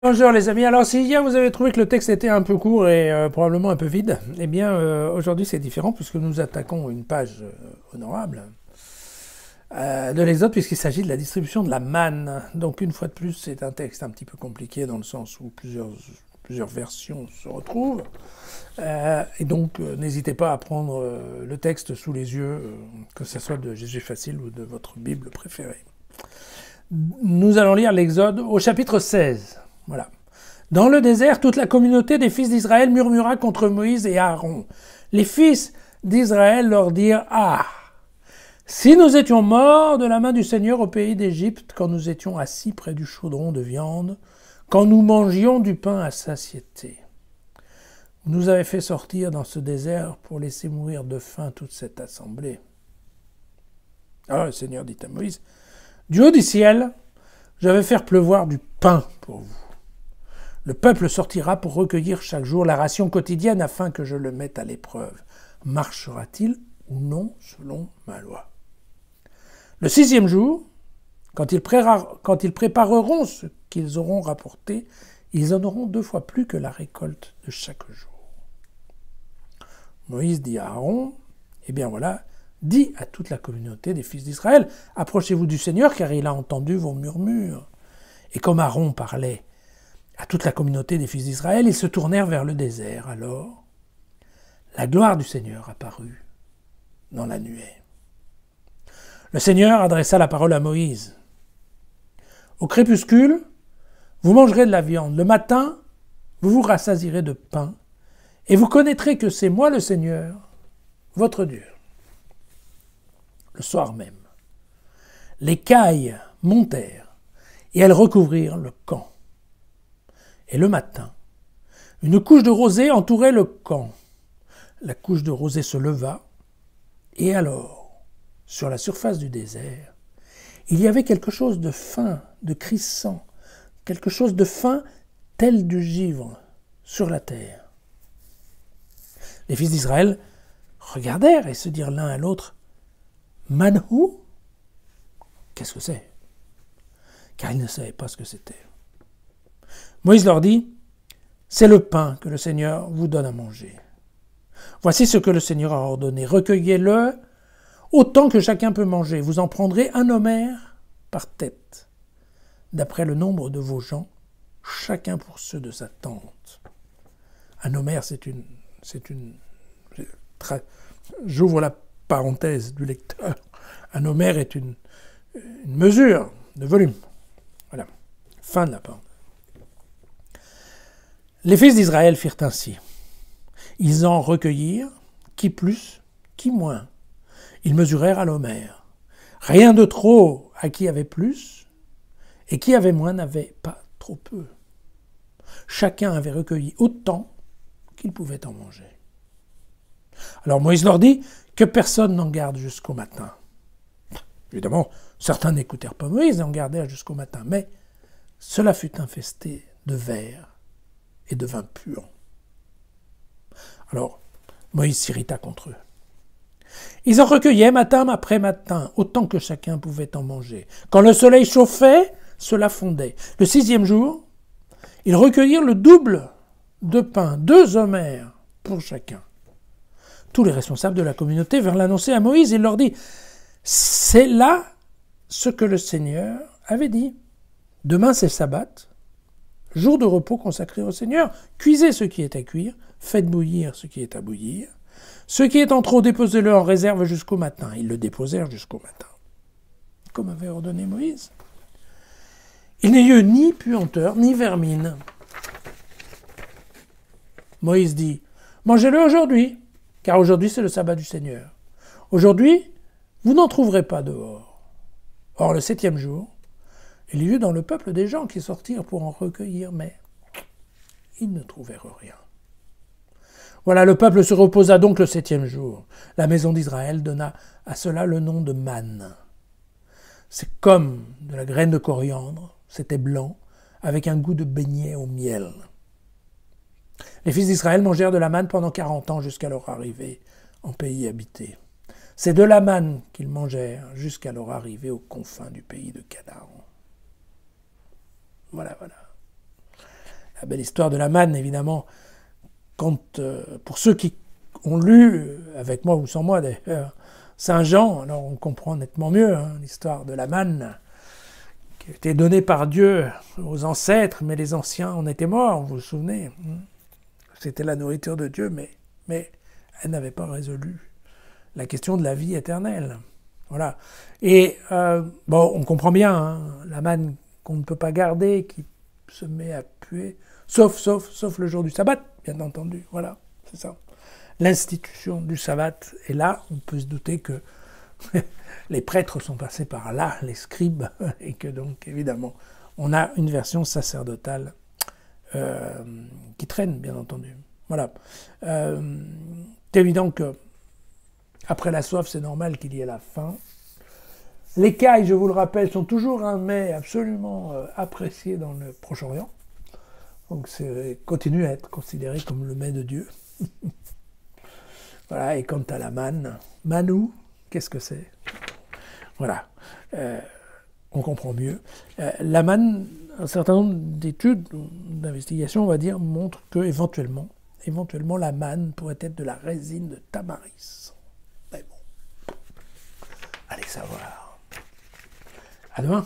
Bonjour les amis, alors si hier vous avez trouvé que le texte était un peu court et probablement un peu vide, eh bien aujourd'hui c'est différent puisque nous attaquons une page honorable de l'Exode puisqu'il s'agit de la distribution de la manne. Donc une fois de plus c'est un texte un petit peu compliqué dans le sens où plusieurs versions se retrouvent. Et donc n'hésitez pas à prendre le texte sous les yeux, que ce soit de Jésus Facile ou de votre Bible préférée. Nous allons lire l'Exode au chapitre 16. Voilà. Dans le désert, toute la communauté des fils d'Israël murmura contre Moïse et Aaron. Les fils d'Israël leur dirent « Ah, si nous étions morts de la main du Seigneur au pays d'Égypte, quand nous étions assis près du chaudron de viande, quand nous mangions du pain à satiété. Vous nous avez fait sortir dans ce désert pour laisser mourir de faim toute cette assemblée. » Alors le Seigneur dit à Moïse « Du haut du ciel, je vais faire pleuvoir du pain pour vous. Le peuple sortira pour recueillir chaque jour la ration quotidienne afin que je le mette à l'épreuve. Marchera-t-il ou non selon ma loi? Le 6e jour, quand ils prépareront ce qu'ils auront rapporté, ils en auront 2 fois plus que la récolte de chaque jour. » Moïse dit à Aaron, « Eh bien voilà, dis à toute la communauté des fils d'Israël, approchez-vous du Seigneur car il a entendu vos murmures. » Et comme Aaron parlait à toute la communauté des fils d'Israël, ils se tournèrent vers le désert. Alors, la gloire du Seigneur apparut dans la nuée. Le Seigneur adressa la parole à Moïse. « Au crépuscule, vous mangerez de la viande. Le matin, vous vous rassasirez de pain, et vous connaîtrez que c'est moi le Seigneur, votre Dieu. » Le soir même, les cailles montèrent, et elles recouvrirent le camp. Et le matin, une couche de rosée entourait le camp. La couche de rosée se leva, et alors, sur la surface du désert, il y avait quelque chose de fin, de crissant, quelque chose de fin tel du givre sur la terre. Les fils d'Israël regardèrent et se dirent l'un à l'autre, « Manhu » Qu'est-ce que c'est? Car ils ne savaient pas ce que c'était. Moïse leur dit, « C'est le pain que le Seigneur vous donne à manger. Voici ce que le Seigneur a ordonné. Recueillez-le autant que chacun peut manger. Vous en prendrez un homère par tête, d'après le nombre de vos gens, chacun pour ceux de sa tente. » Un homère, j'ouvre la parenthèse du lecteur. Un homère est une mesure de volume. Voilà. Fin de la parenthèse. Les fils d'Israël firent ainsi. Ils en recueillirent, qui plus, qui moins. Ils mesurèrent à l'homère. Rien de trop à qui avait plus, et qui avait moins n'avait pas trop peu. Chacun avait recueilli autant qu'il pouvait en manger. Alors Moïse leur dit que personne n'en garde jusqu'au matin. Évidemment, certains n'écoutèrent pas Moïse et en gardèrent jusqu'au matin, mais cela fut infesté de vers et de vin puant. Alors, Moïse s'irrita contre eux. Ils en recueillaient matin après matin, autant que chacun pouvait en manger. Quand le soleil chauffait, cela fondait. Le 6e jour, ils recueillirent le double de pain, 2 homères pour chacun. Tous les responsables de la communauté vinrent l'annoncer à Moïse. Il leur dit, « C'est là ce que le Seigneur avait dit. Demain c'est sabbat, jour de repos consacré au Seigneur. Cuisez ce qui est à cuire, faites bouillir ce qui est à bouillir. Ce qui est en trop, déposez-le en réserve jusqu'au matin. » Ils le déposèrent jusqu'au matin, comme avait ordonné Moïse. Il n'y eut ni puanteur, ni vermine. Moïse dit, « Mangez-le aujourd'hui, car aujourd'hui c'est le sabbat du Seigneur. Aujourd'hui, vous n'en trouverez pas dehors. » Or, le 7e jour, il y eut dans le peuple des gens qui sortirent pour en recueillir, mais ils ne trouvèrent rien. Voilà, le peuple se reposa donc le 7e jour. La maison d'Israël donna à cela le nom de manne. C'est comme de la graine de coriandre, c'était blanc, avec un goût de beignet au miel. Les fils d'Israël mangèrent de la manne pendant 40 ans jusqu'à leur arrivée en pays habité. C'est de la manne qu'ils mangèrent jusqu'à leur arrivée aux confins du pays de Canaan. Voilà. la belle histoire de la manne, évidemment, quand, pour ceux qui ont lu, avec moi ou sans moi d'ailleurs, Saint Jean, alors on comprend nettement mieux l'histoire de la manne, qui a été donnée par Dieu aux ancêtres, mais les anciens en étaient morts, vous vous souvenez. C'était la nourriture de Dieu, mais elle n'avait pas résolu la question de la vie éternelle. Voilà. Et bon, on comprend bien, la manne qu'on ne peut pas garder, qui se met à puer, sauf le jour du sabbat, bien entendu. Voilà, c'est ça. L'institution du sabbat est là. On peut se douter que les prêtres sont passés par là, les scribes, et que donc, évidemment, on a une version sacerdotale qui traîne, bien entendu. Voilà. C'est évident que après la soif, c'est normal qu'il y ait la faim. Les cailles, je vous le rappelle, sont toujours un mets absolument apprécié dans le Proche-Orient. Donc, continue à être considéré comme le mets de Dieu. Voilà, et quant à la manne, manou, qu'est-ce que c'est? Voilà, on comprend mieux. La manne, un certain nombre d'études, d'investigations, on va dire, montrent que éventuellement, la manne pourrait être de la résine de tamaris. Mais bon, allez savoir. À demain.